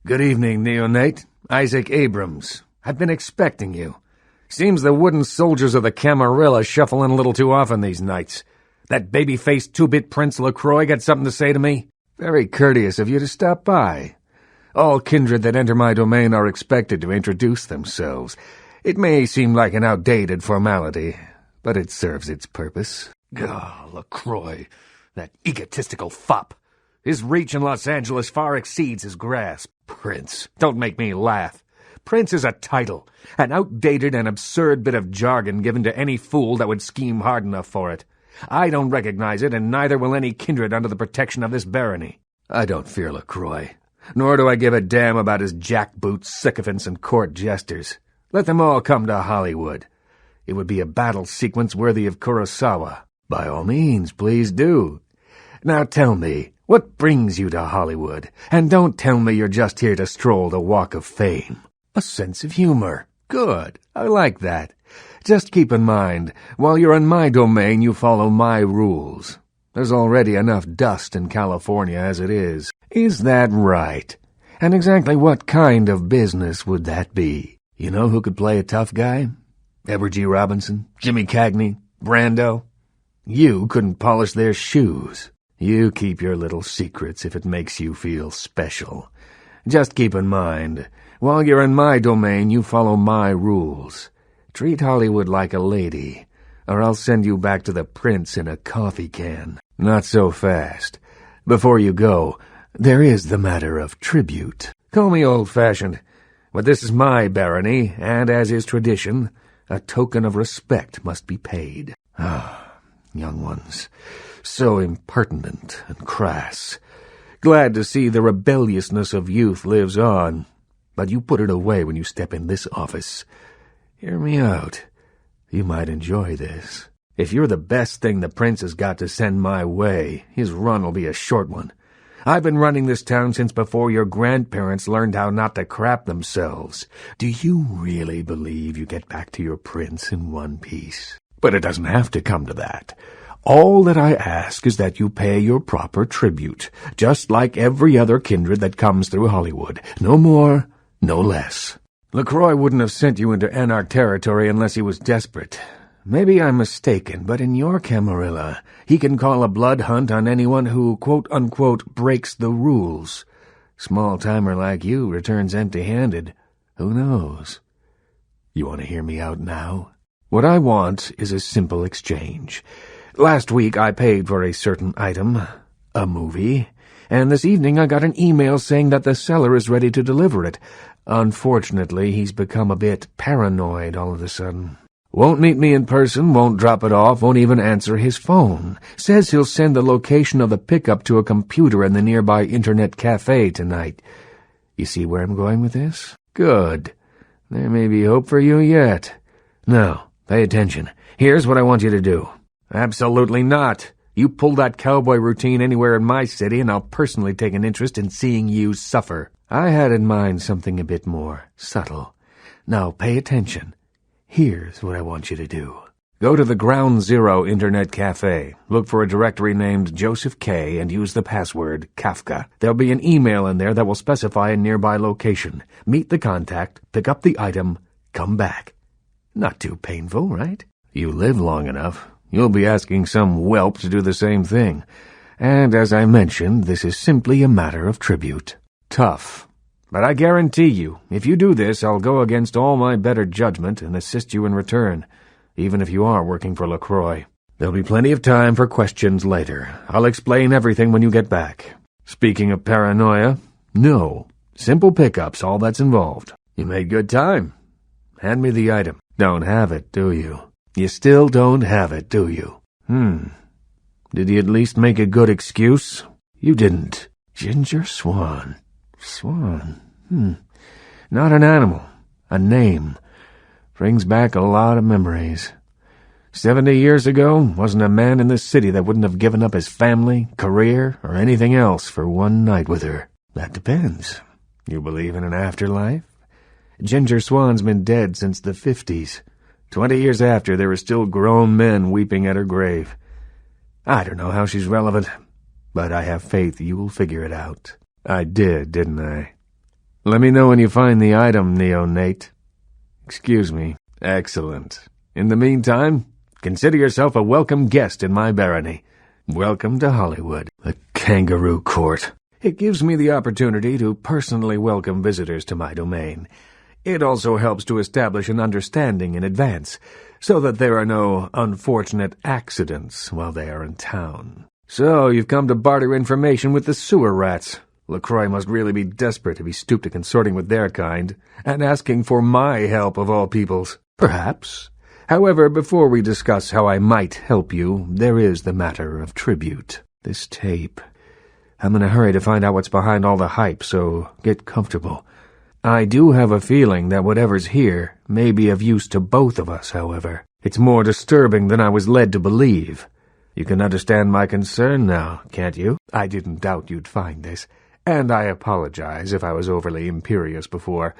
Good evening, neonate. Isaac Abrams. I've been expecting you. Seems the wooden soldiers of the Camarilla shuffle in a little too often these nights. That baby-faced two-bit Prince LaCroix got something to say to me? Very courteous of you to stop by. All kindred that enter my domain are expected to introduce themselves. It may seem like an outdated formality, but it serves its purpose. LaCroix, that egotistical fop. His reach in Los Angeles far exceeds his grasp. Prince, don't make me laugh. Prince is a title, an outdated and absurd bit of jargon given to any fool that would scheme hard enough for it. I don't recognize it, and neither will any kindred under the protection of this barony. I don't fear LaCroix, nor do I give a damn about his jackboots, sycophants, and court jesters. Let them all come to Hollywood. It would be a battle sequence worthy of Kurosawa. By all means, please do. Now tell me, what brings you to Hollywood? And don't tell me you're just here to stroll the Walk of Fame. A sense of humor. Good. I like that. Just keep in mind, while you're in my domain, you follow my rules. There's already enough dust in California as it is. Is that right? And exactly what kind of business would that be? You know who could play a tough guy? Edward G. Robinson? Jimmy Cagney? Brando? You couldn't polish their shoes. You keep your little secrets if it makes you feel special. Just keep in mind, while you're in my domain, you follow my rules. Treat Hollywood like a lady, or I'll send you back to the prince in a coffee can. Not so fast. Before you go, there is the matter of tribute. Call me old-fashioned, but this is my barony, and as is tradition, a token of respect must be paid. Young ones, so impertinent and crass. Glad to see the rebelliousness of youth lives on, but you put it away when you step in this office. Hear me out. You might enjoy this. If you're the best thing the prince has got to send my way, his run will be a short one. I've been running this town since before your grandparents learned how not to crap themselves. Do you really believe you get back to your prince in one piece? But it doesn't have to come to that. All that I ask is that you pay your proper tribute, just like every other kindred that comes through Hollywood. No more, no less. LaCroix wouldn't have sent you into Anarch territory unless he was desperate. Maybe I'm mistaken, but in your Camarilla, he can call a blood hunt on anyone who, quote-unquote, breaks the rules. Small-timer like you returns empty-handed. Who knows? You want to hear me out now? What I want is a simple exchange. Last week I paid for a certain item, a movie, and this evening I got an email saying that the seller is ready to deliver it. Unfortunately, he's become a bit paranoid all of a sudden. Won't meet me in person, won't drop it off, won't even answer his phone. Says he'll send the location of the pickup to a computer in the nearby internet cafe tonight. You see where I'm going with this? Good. There may be hope for you yet. Now, pay attention. Here's what I want you to do. Absolutely not. You pull that cowboy routine anywhere in my city, and I'll personally take an interest in seeing you suffer. I had in mind something a bit more subtle. Now, pay attention. Here's what I want you to do. Go to the Ground Zero Internet Cafe, look for a directory named Joseph K., and use the password Kafka. There'll be an email in there that will specify a nearby location. Meet the contact, pick up the item, come back. Not too painful, right? You live long enough, you'll be asking some whelp to do the same thing. And as I mentioned, this is simply a matter of tribute. Tough. But I guarantee you, if you do this, I'll go against all my better judgment and assist you in return, even if you are working for LaCroix. There'll be plenty of time for questions later. I'll explain everything when you get back. Speaking of paranoia, no. Simple pickups, all that's involved. You made good time. Hand me the item. Don't have it, do you? You still don't have it, do you? Did you at least make a good excuse? You didn't. Ginger Swan. Swan. Not an animal. A name. Brings back a lot of memories. 70 years ago, wasn't a man in this city that wouldn't have given up his family, career, or anything else for one night with her. That depends. You believe in an afterlife? Ginger Swan's been dead since the 50s. 20 years after, there are still grown men weeping at her grave. I don't know how she's relevant, but I have faith you will figure it out. I did, didn't I? Let me know when you find the item, neonate. Excuse me. Excellent. In the meantime, consider yourself a welcome guest in my barony. Welcome to Hollywood, the kangaroo court. It gives me the opportunity to personally welcome visitors to my domain. It also helps to establish an understanding in advance, so that there are no unfortunate accidents while they are in town. So, you've come to barter information with the sewer rats. LaCroix must really be desperate if he stooped to consorting with their kind, and asking for my help of all peoples. Perhaps. However, before we discuss how I might help you, there is the matter of tribute. This tape. I'm in a hurry to find out what's behind all the hype, so get comfortable. I do have a feeling that whatever's here may be of use to both of us, however. It's more disturbing than I was led to believe. You can understand my concern now, can't you? I didn't doubt you'd find this, and I apologize if I was overly imperious before.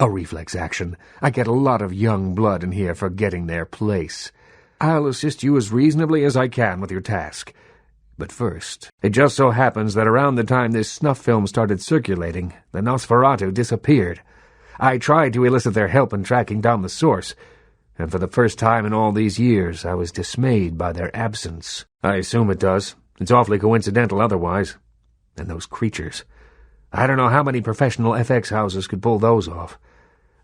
A reflex action. I get a lot of young blood in here forgetting their place. I'll assist you as reasonably as I can with your task. But first, it just so happens that around the time this snuff film started circulating, the Nosferatu disappeared. I tried to elicit their help in tracking down the source, and for the first time in all these years I was dismayed by their absence. I assume it does. It's awfully coincidental otherwise. And those creatures. I don't know how many professional FX houses could pull those off.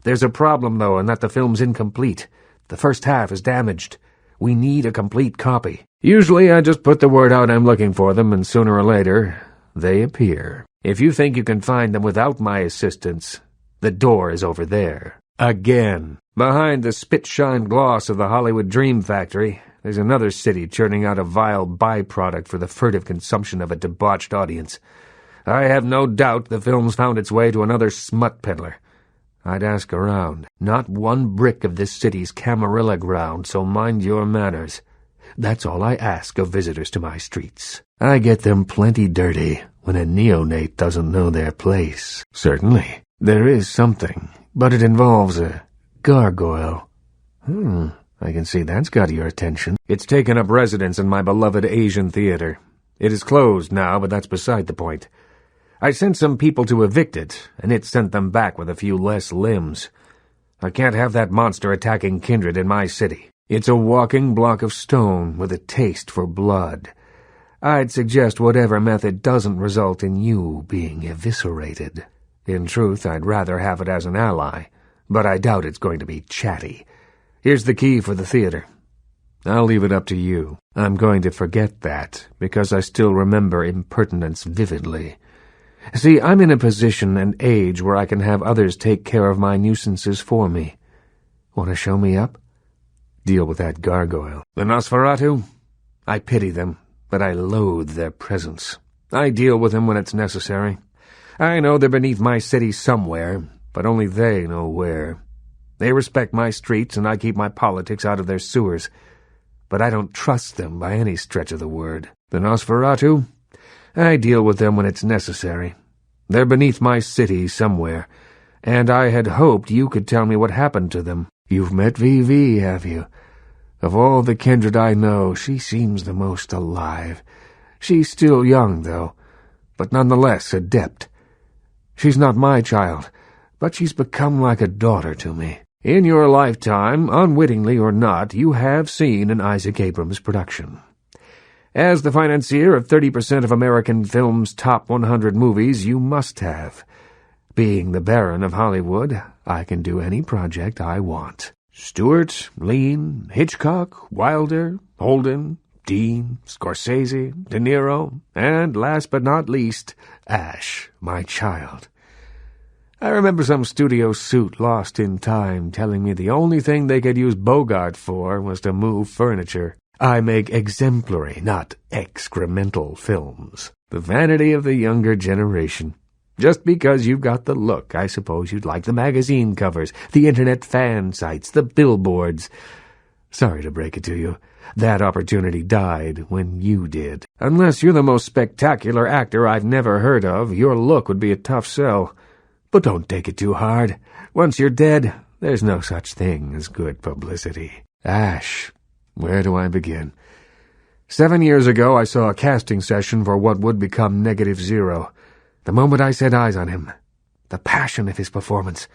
There's a problem, though, in that the film's incomplete. The first half is damaged. We need a complete copy. Usually I just put the word out I'm looking for them, and sooner or later, they appear. If you think you can find them without my assistance, the door is over there. Again. Behind the spit-shine gloss of the Hollywood Dream Factory, there's another city churning out a vile byproduct for the furtive consumption of a debauched audience. I have no doubt the film's found its way to another smut peddler. I'd ask around. Not one brick of this city's Camarilla ground, so mind your manners. That's all I ask of visitors to my streets. I get them plenty dirty when a neonate doesn't know their place. Certainly, there is something, but it involves a gargoyle. I can see that's got your attention. It's taken up residence in my beloved Asian theater. It is closed now, but that's beside the point. I sent some people to evict it, and it sent them back with a few less limbs. I can't have that monster attacking kindred in my city. It's a walking block of stone with a taste for blood. I'd suggest whatever method doesn't result in you being eviscerated. In truth, I'd rather have it as an ally, but I doubt it's going to be chatty. Here's the key for the theater. I'll leave it up to you. I'm going to forget that, because I still remember impertinence vividly. See, I'm in a position and age where I can have others take care of my nuisances for me. Want to show me up? Deal with that gargoyle. The Nosferatu? I pity them, but I loathe their presence. I deal with them when it's necessary. I know they're beneath my city somewhere, but only they know where. They respect my streets, and I keep my politics out of their sewers. But I don't trust them by any stretch of the word. The Nosferatu? I deal with them when it's necessary. They're beneath my city somewhere, and I had hoped you could tell me what happened to them. You've met VV, have you? Of all the kindred I know, she seems the most alive. She's still young, though, but nonetheless adept. She's not my child, but she's become like a daughter to me. In your lifetime, unwittingly or not, you have seen an Isaac Abrams production. As the financier of 30% of American film's top 100 movies, you must have. Being the Baron of Hollywood, I can do any project I want. Stewart, Lean, Hitchcock, Wilder, Holden, Dean, Scorsese, De Niro, and last but not least, Ash, my child. I remember some studio suit lost in time telling me the only thing they could use Bogart for was to move furniture. I make exemplary, not excremental films. The vanity of the younger generation. Just because you've got the look, I suppose you'd like the magazine covers, the internet fan sites, the billboards. Sorry to break it to you. That opportunity died when you did. Unless you're the most spectacular actor I've never heard of, your look would be a tough sell. But don't take it too hard. Once you're dead, there's no such thing as good publicity. Ash. Where do I begin? 7 years ago, I saw a casting session for what would become Negative Zero. The moment I set eyes on him, the passion of his performance.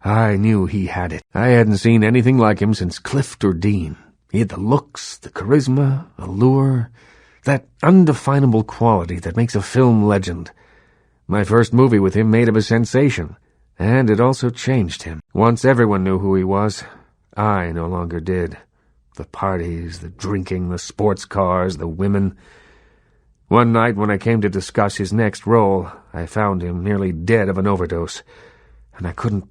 I knew he had it. I hadn't seen anything like him since Clift or Dean. He had the looks, the charisma, allure, that undefinable quality that makes a film legend. My first movie with him made him a sensation, and it also changed him. Once everyone knew who he was, I no longer did. The parties, the drinking, the sports cars, the women. One night when I came to discuss his next role, I found him nearly dead of an overdose, and I couldn't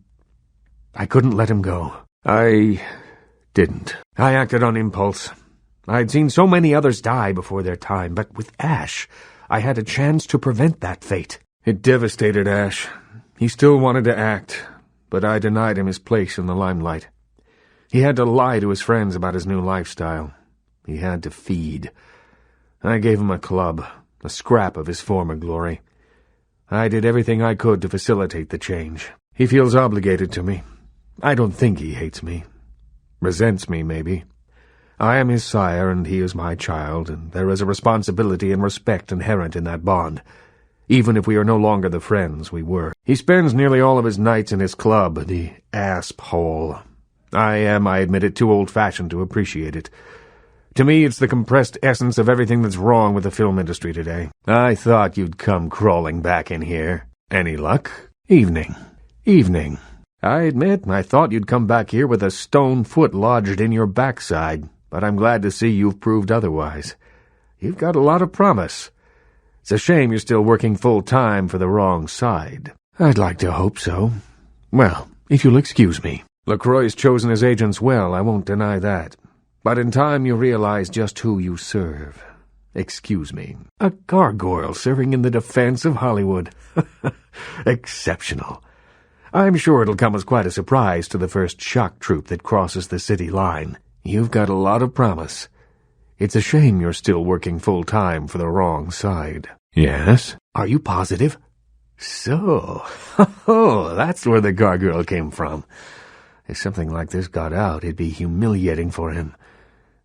let him go. I didn't. I acted on impulse. I'd seen so many others die before their time, but with Ash, I had a chance to prevent that fate. It devastated Ash. He still wanted to act, but I denied him his place in the limelight. He had to lie to his friends about his new lifestyle. He had to feed. I gave him a club, a scrap of his former glory. I did everything I could to facilitate the change. He feels obligated to me. I don't think he hates me. Resents me, maybe. I am his sire, and he is my child, and there is a responsibility and respect inherent in that bond, even if we are no longer the friends we were. He spends nearly all of his nights in his club, the Asp Hole. I admit it, too old-fashioned to appreciate it. To me, it's the compressed essence of everything that's wrong with the film industry today. I thought you'd come crawling back in here. Any luck? Evening. I admit, I thought you'd come back here with a stone foot lodged in your backside, but I'm glad to see you've proved otherwise. You've got a lot of promise. It's a shame you're still working full-time for the wrong side. I'd like to hope so. Well, if you'll excuse me. LaCroix's chosen his agents well, I won't deny that. But in time you realize just who you serve. Excuse me. A gargoyle serving in the defense of Hollywood. Exceptional. I'm sure it'll come as quite a surprise to the first shock troop that crosses the city line. You've got a lot of promise. It's a shame you're still working full-time for the wrong side. Yes? Are you positive? So, that's where the gargoyle came from. If something like this got out, it'd be humiliating for him.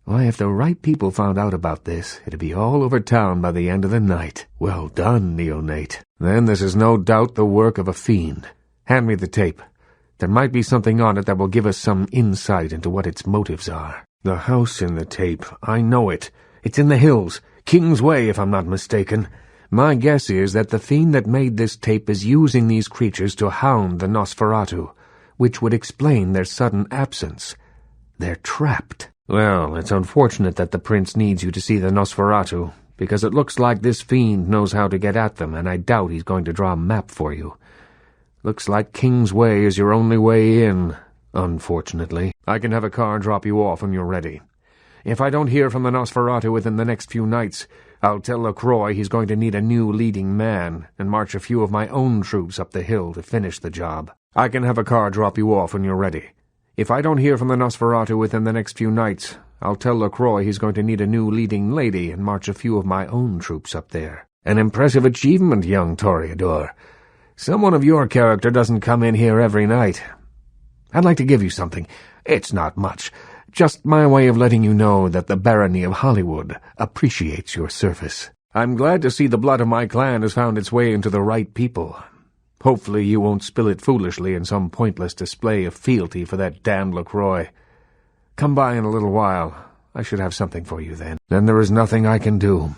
Why, if the right people found out about this, it'd be all over town by the end of the night. Well done, neonate. Then this is no doubt the work of a fiend. Hand me the tape. There might be something on it that will give us some insight into what its motives are. The house in the tape, I know it. It's in the hills, King's Way, if I'm not mistaken. My guess is that the fiend that made this tape is using these creatures to hound the Nosferatu, which would explain their sudden absence. They're trapped. Well, it's unfortunate that the prince needs you to see the Nosferatu, because it looks like this fiend knows how to get at them, and I doubt he's going to draw a map for you. Looks like King's Way is your only way in, unfortunately. I can have a car drop you off when you're ready. If I don't hear from the Nosferatu within the next few nights, I'll tell LaCroix he's going to need a new leading man and march a few of my own troops up the hill to finish the job. I can have a car drop you off when you're ready. If I don't hear from the Nosferatu within the next few nights, I'll tell LaCroix he's going to need a new leading lady and march a few of my own troops up there. An impressive achievement, young Toreador. Someone of your character doesn't come in here every night. I'd like to give you something. It's not much. Just my way of letting you know that the barony of Hollywood appreciates your service. I'm glad to see the blood of my clan has found its way into the right people. Hopefully you won't spill it foolishly in some pointless display of fealty for that damned LaCroix. Come by in a little while. I should have something for you then. Then there is nothing I can do.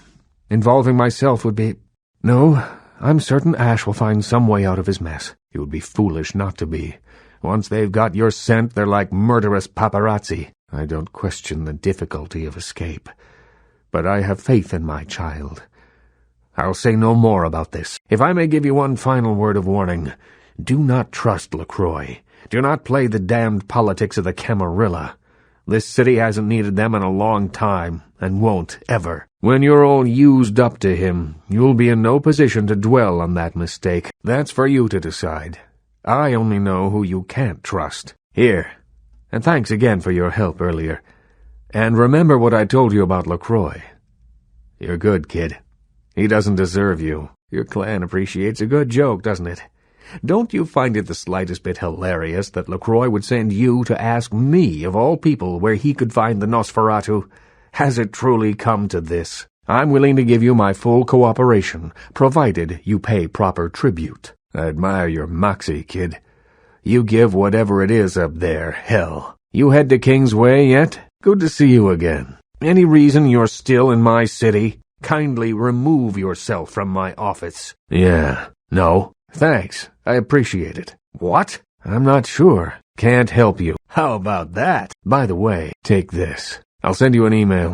Involving myself would be... No, I'm certain Ash will find some way out of his mess. It would be foolish not to be. Once they've got your scent, they're like murderous paparazzi. I don't question the difficulty of escape, but I have faith in my child. I'll say no more about this. If I may give you one final word of warning, do not trust LaCroix. Do not play the damned politics of the Camarilla. This city hasn't needed them in a long time, and won't ever. When you're all used up to him, you'll be in no position to dwell on that mistake. That's for you to decide. I only know who you can't trust. Here, and thanks again for your help earlier. And remember what I told you about LaCroix. You're good, kid. He doesn't deserve you. Your clan appreciates a good joke, doesn't it? Don't you find it the slightest bit hilarious that LaCroix would send you to ask me, of all people, where he could find the Nosferatu? Has it truly come to this? I'm willing to give you my full cooperation, provided you pay proper tribute. I admire your moxie, kid. You give whatever it is up there hell. You head to Kingsway yet? Good to see you again. Any reason you're still in my city? Kindly remove yourself from my office. Yeah. No. Thanks. I appreciate it. What? I'm not sure. Can't help you. How about that? By the way, take this. I'll send you an email.